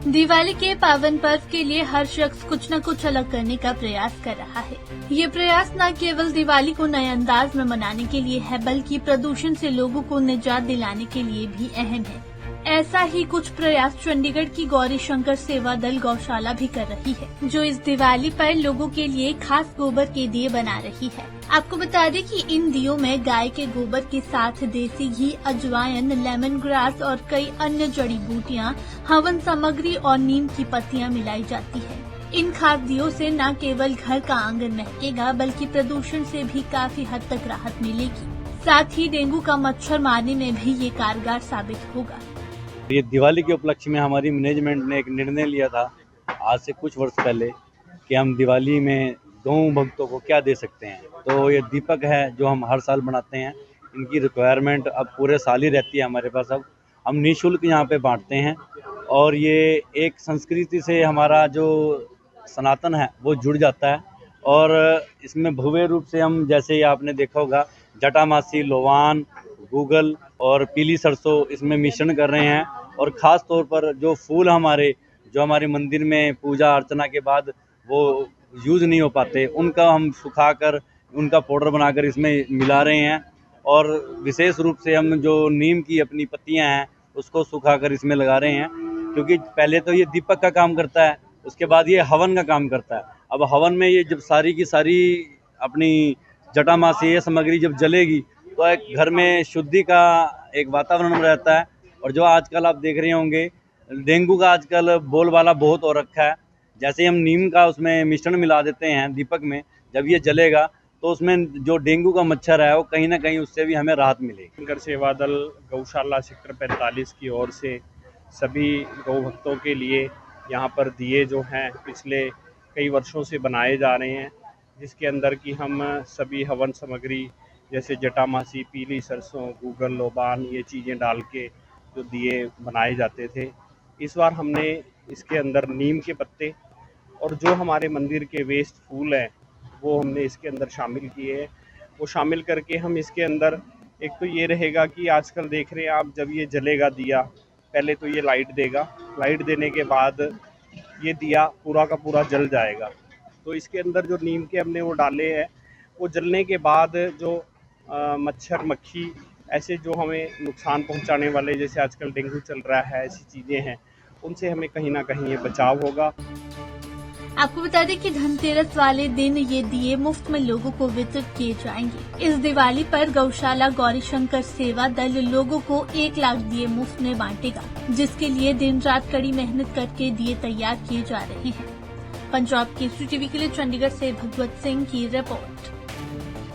दिवाली के पावन पर्व के लिए हर शख्स कुछ न कुछ अलग करने का प्रयास कर रहा है। ये प्रयास न केवल दिवाली को नए अंदाज में मनाने के लिए है, बल्कि प्रदूषण से लोगों को निजात दिलाने के लिए भी अहम है। ऐसा ही कुछ प्रयास चंडीगढ़ की गौरी शंकर सेवा दल गौशाला भी कर रही है, जो इस दिवाली पर लोगों के लिए खास गोबर के दिए बना रही है। आपको बता दें कि इन दियों में गाय के गोबर के साथ देसी घी, अजवाइन, लेमन ग्रास और कई अन्य जड़ी बूटियां, हवन सामग्री और नीम की पत्तियां मिलाई जाती है। इन खास दियों से न केवल घर का आंगन महकेगा, बल्कि प्रदूषण से भी काफी हद तक राहत मिलेगी। साथ ही डेंगू का मच्छर मारने में भी ये कारगर साबित होगा। ये दिवाली के उपलक्ष्य में हमारी मैनेजमेंट ने एक निर्णय लिया था आज से कुछ वर्ष पहले कि हम दिवाली में गौ भक्तों को क्या दे सकते हैं। तो ये दीपक है जो हम हर साल बनाते हैं। इनकी रिक्वायरमेंट अब पूरे साल ही रहती है हमारे पास। अब हम निःशुल्क यहाँ पे बांटते हैं और ये एक संस्कृति से हमारा जो सनातन है वो जुड़ जाता है। और इसमें भव्य रूप से हम, जैसे आपने देखा होगा, जटामासी, लोवान, गूगल और पीली सरसों इसमें मिश्रण कर रहे हैं। और ख़ास तौर पर जो फूल हमारे मंदिर में पूजा अर्चना के बाद वो यूज़ नहीं हो पाते, उनका हम सुखाकर उनका पाउडर बनाकर इसमें मिला रहे हैं। और विशेष रूप से हम जो नीम की अपनी पत्तियां हैं उसको सुखाकर इसमें लगा रहे हैं, क्योंकि पहले तो ये दीपक का काम करता है, उसके बाद ये हवन का काम करता है। अब हवन में ये जब सारी की सारी अपनी जटामासी ये सामग्री जब जलेगी तो एक घर में शुद्धि का एक वातावरण रहता है। और जो आजकल आप देख रहे होंगे, डेंगू का आजकल बोलबाला बहुत हो रखा है। जैसे हम नीम का उसमें मिश्रण मिला देते हैं दीपक में, जब ये जलेगा तो उसमें जो डेंगू का मच्छर है वो कहीं ना कहीं उससे भी हमें राहत मिलेगी। शंकर सेवा दल गौशाला सेक्टर 45 की ओर से सभी गौ भक्तों के लिए यहाँ पर दिए जो हैं पिछले कई वर्षों से बनाए जा रहे हैं, जिसके अंदर कि हम सभी हवन सामग्री जैसे जटामासी, पीली सरसों, गूगल, लोबान ये चीज़ें डाल के जो दिए बनाए जाते थे। इस बार हमने इसके अंदर नीम के पत्ते और जो हमारे मंदिर के वेस्ट फूल हैं वो हमने इसके अंदर शामिल किए हैं। वो शामिल करके हम इसके अंदर, एक तो ये रहेगा कि आजकल देख रहे हैं आप, जब ये जलेगा दिया, पहले तो ये लाइट देगा, लाइट देने के बाद ये दिया पूरा का पूरा जल जाएगा। तो इसके अंदर जो नीम के हमने वो डाले हैं, वो जलने के बाद जो मच्छर, मक्खी, ऐसे जो हमें नुकसान पहुंचाने वाले, जैसे आजकल डेंगू चल रहा है, ऐसी चीज़ें हैं, उनसे हमें कहीं ना कहीं ये बचाव होगा। आपको बता दें कि धनतेरस वाले दिन ये दिए मुफ्त में लोगों को वितरित किए जाएंगे। इस दिवाली पर गौशाला गौरी शंकर सेवा दल लोगों को 1 लाख दिए मुफ्त में बांटेगा, जिसके लिए दिन रात कड़ी मेहनत करके दिए तैयार किए जा रहे हैं। पंजाब केसरी टीवी के लिए चंडीगढ़ से भगवत सिंह की रिपोर्ट।